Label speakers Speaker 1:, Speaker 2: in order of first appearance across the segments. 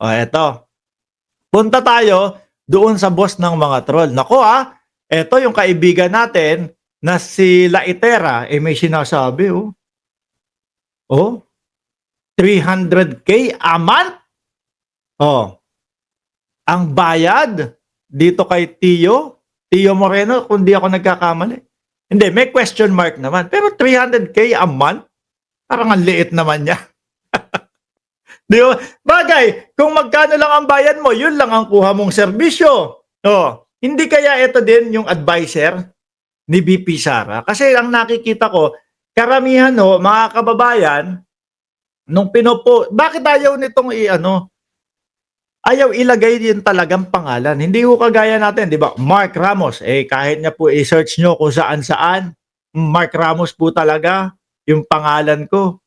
Speaker 1: O eto, punta tayo doon sa boss ng mga troll. Naku eto yung kaibigan natin na si Laitera, may sinasabi Oh, 300K a month? Oh, ang bayad dito kay Tio Moreno, kung di ako nagkakamali. Hindi, may question mark naman. Pero 300K a month? Parang ang liit naman niya. Di ba? Bagay, kung magkano lang ang bayad mo, yun lang ang kuha mong serbisyo. Hindi kaya ito din yung advisor ni VP Sara? Kasi ang nakikita ko, karamihan mga kababayan, nung bakit ayaw nitong ayaw ilagay din talagang pangalan. Hindi ko kagaya natin, di ba? Mark Ramos, kahit niya po i-search nyo kung saan-saan, Mark Ramos po talaga yung pangalan ko.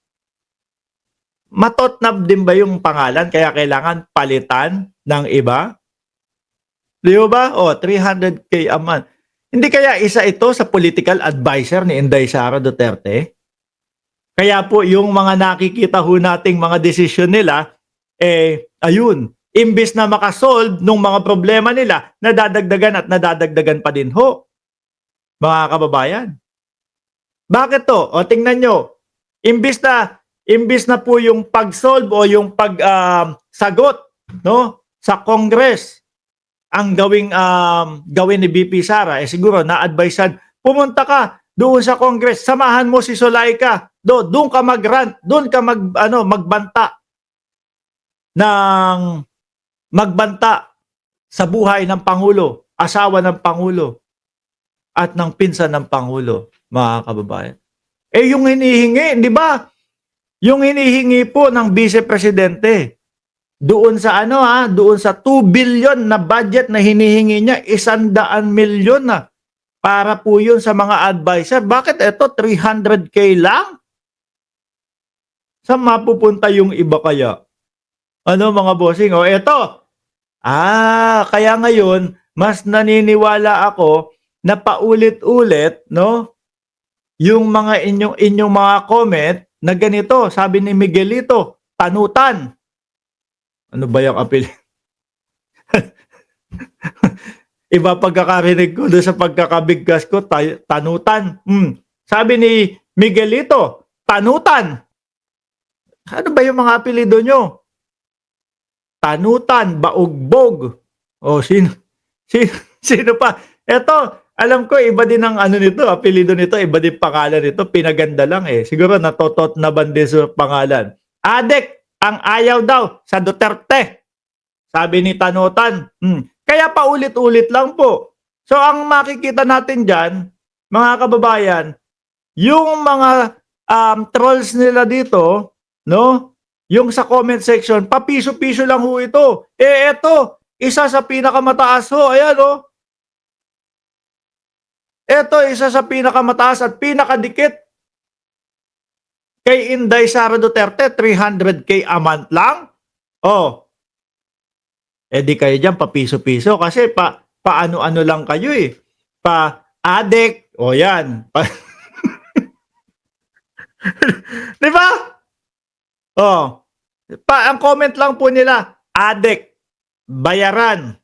Speaker 1: Matotnab din ba yung pangalan kaya kailangan palitan ng iba? Di ba? 300K a month. Hindi kaya isa ito sa political advisor ni Inday Sara Duterte? Kaya po yung mga nakikita ho nating mga desisyon nila, ayun, imbes na makasolve ng mga problema nila, nadadagdagan at nadadagdagan pa din ho, mga kababayan. Bakit to? Tingnan nyo, imbes na po yung pag-solve o yung pag-sagot sa Congress, ang gawin ni BP Sara, siguro na-advisean, pumunta ka doon sa Congress, samahan mo si Zulaika, doon ka mag-rant, doon ka magbanta sa buhay ng Pangulo, asawa ng Pangulo, at ng pinsan ng Pangulo, mga kababayan. Yung hinihingi, di ba? Yung hinihingi po ng Vice Presidente, doon sa doon sa 2 billion na budget na hinihingi niya, 100 milyon na para po yun sa mga advisor. Bakit ito 300K lang? Saan mapupunta yung iba kaya? Mga bossing? Eto. Kaya ngayon, mas naniniwala ako na paulit-ulit, yung mga inyong mga comment na ganito, sabi ni Miguelito, tanutan. Ano ba yung apel? Iba pagkakarinig ko doon sa pagkakabigkas ko, tanutan. Sabi ni Miguelito, tanutan. Ano ba yung mga apelido nyo? Tanutan, baugbog. Sino pa? Eto, alam ko, iba din ang nito, apelido nito, iba din pangalan nito, pinaganda lang Siguro natotot na din sa pangalan. Adek, ang ayaw daw sa Duterte. Sabi ni Tanutan. Kaya paulit-ulit lang po. So, ang makikita natin dyan, mga kababayan, yung mga trolls nila dito, yung sa comment section, papiso-piso lang ho ito. Eto, isa sa pinakamataas ho. Ayan Ito, isa sa pinakamataas at pinakadikit kay Inday Sara Duterte, 300K a month lang. Di kayo dyan, papiso-piso. Kasi paano-ano lang kayo Pa-addict. Yan. Di ba? Ang comment lang po nila, addict, bayaran.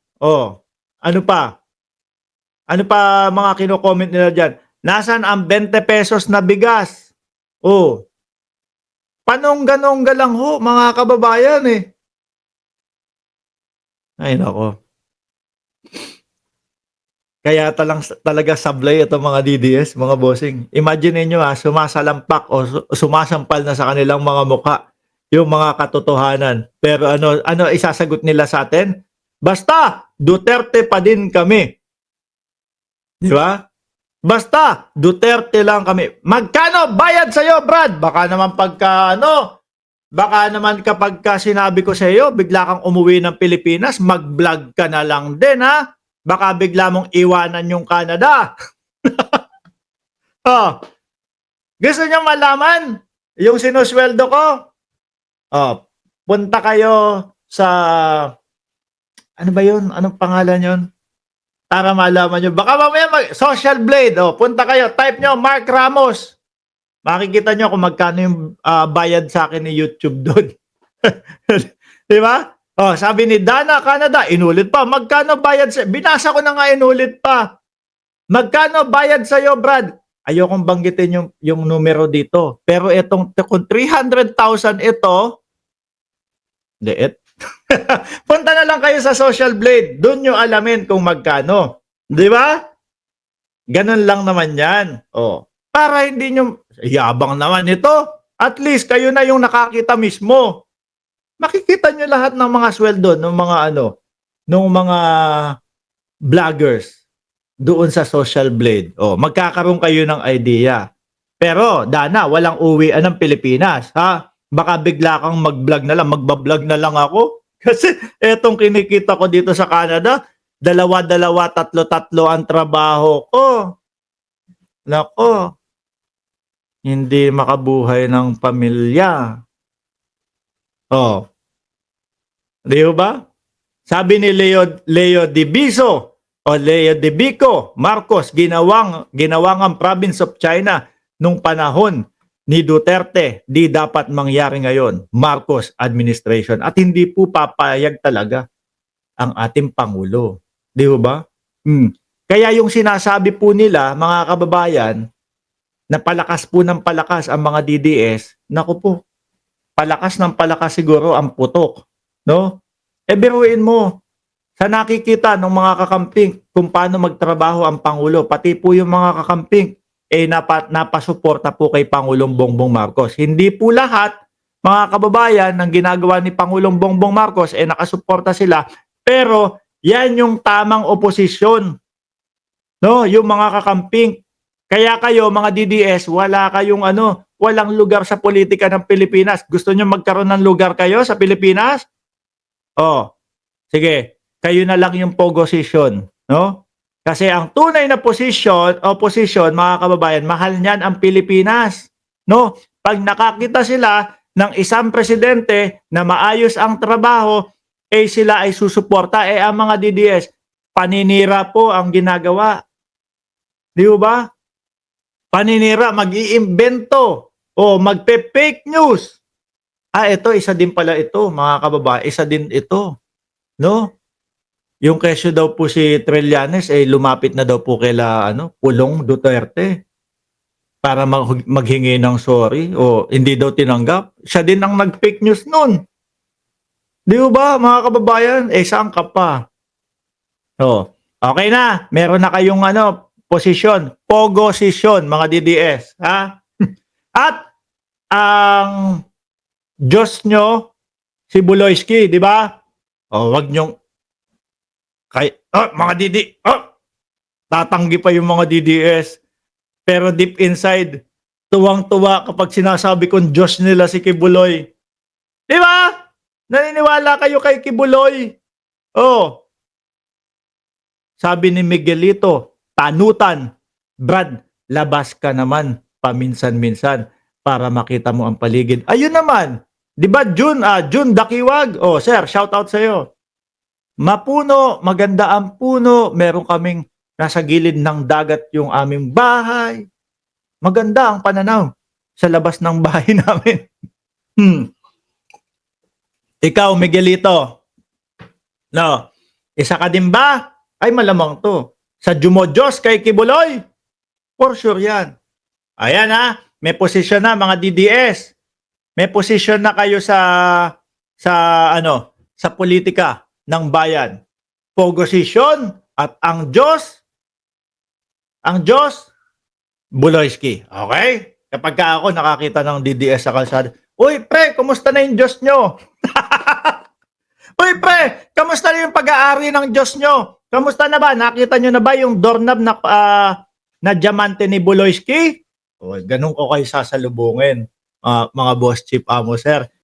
Speaker 1: Ano pa? Ano pa mga kino-comment nila dyan? Nasaan ang 20 pesos na bigas? Panongga-nongga lang ho, mga kababayan Ay, nako. Kaya talaga sablay ito mga DDS, mga bossing. Imagine niyo sumasalampak o sumasampal na sa kanilang mga mukha yung mga katotohanan. Pero ano isasagot nila sa atin? Basta Duterte pa din kami. Di ba? Basta Duterte lang kami. Magkano bayad sa iyo, Brad? Baka naman kapag sinabi ko sa iyo, bigla kang umuwi ng Pilipinas, mag-vlog ka na lang din Baka bigla mong iwanan yung Canada. Gusto niyo malaman yung sinusweldo ko? Punta kayo sa ano ba yun? Anong pangalan yun? Para malaman nyo. Baka mamaya Social Blade. Punta kayo. Type nyo Mark Ramos. Makikita nyo kung magkano yung bayad sa akin ni YouTube doon. Di ba? Oh, sabi ni Dana Canada, inulit pa. Magkano bayad sa binasa ko na nga inulit pa. Magkano bayad sa iyo, Brad? Ayokong banggitin yung numero dito. Pero itong kung 300,000 ito, liit. Punta na lang kayo sa Social Blade. Doon nyo alamin kung magkano. Di ba? Ganun lang naman yan. Oh. Para hindi nyo, yabang naman ito. At least kayo na yung nakakita mismo. Makikita nyo lahat ng mga sweldo ng mga ng mga vloggers doon sa Social Blade. Oh, magkakaroon kayo ng idea. Pero Dana, walang uwian ng Pilipinas, ha? Baka bigla kang mag-vlog na lang, magba-vlog na lang ako. Kasi etong kinikita ko dito sa Canada, dalawa-dalawa, tatlo-tatlo ang trabaho ko. Nako, hindi makabuhay ng pamilya. Oh. Di ba? Sabi ni Leo Dibiso o Leo Dibico Marcos, ginawang ang province of China nung panahon ni Duterte, di dapat mangyari ngayon, Marcos administration. At hindi po papayag talaga ang ating Pangulo. Di ba? Kaya yung sinasabi po nila, mga kababayan, na palakas po ng palakas ang mga DDS, naku po, palakas ng palakas siguro ang putok. No? Biruin mo, sa nakikita ng mga kakamping kung paano magtrabaho ang Pangulo, pati po yung mga kakamping, napasuporta po kay Pangulong Bongbong Marcos. Hindi po lahat, mga kababayan, ng ginagawa ni Pangulong Bongbong Marcos, nakasuporta sila, pero yan yung tamang oposisyon. No? Yung mga kakamping. Kaya kayo, mga DDS, wala kayong walang lugar sa politika ng Pilipinas. Gusto nyo magkaroon ng lugar kayo sa Pilipinas? Oh, sige, kayo na lang yung posisyon, no? Kasi ang tunay na opposition, mga kababayan, mahal niyan ang Pilipinas, no? Pag nakakita sila ng isang presidente na maayos ang trabaho, sila ay susuporta. Ang mga DDS, paninira po ang ginagawa. Di ba? Paninira, mag-iimbento, o magpe-fake news. Ito, isa din pala ito, mga kababayan, isa din ito. No? Yung kesyo daw po si Trillanes, lumapit na daw po kaila, Pulong Duterte para maghingi ng sorry, o hindi daw tinanggap. Siya din ang nag-fake news nun. Di ba, mga kababayan? Saan ka pa? So, okay na. Meron na kayong posisyon, pogosisyon, mga DDS, ha? At ang Diyos nyo, si Buloyski, di ba? Wag nyong mga tatanggi pa yung mga DDS. Pero deep inside, tuwang-tuwa kapag sinasabi kong Diyos nila si Kibuloy. Di ba? Naniniwala kayo kay Kibuloy. Sabi ni Miguelito, tanutan, Brad, labas ka naman paminsan-minsan para makita mo ang paligid. Ayun naman, di ba June Dakiwag? Sir, shout out sa iyo. Mapuno, maganda ang puno, meron kaming nasa gilid ng dagat yung aming bahay. Maganda ang pananaw sa labas ng bahay namin. Ikaw, Miguelito, no, isa ka din ba? Ay, malamang to. Sa Jumodiyos kay Kibuloy? For sure yan. Ayan may posisyon na mga DDS. May posisyon na kayo sa politika ng bayan. Pogosisyon at ang Diyos, Buloyski. Okay? Kapag ako nakakita ng DDS sa kalsada, uy, pre, kumusta na yung Diyos nyo? Uy, pre, kamusta na yung pag-aari ng Diyos nyo? Kamusta na ba? Nakita nyo na ba yung doorknob na diamante ni Buloyski? Ganun ko kayo sasalubungin, mga boss chief amo, sir.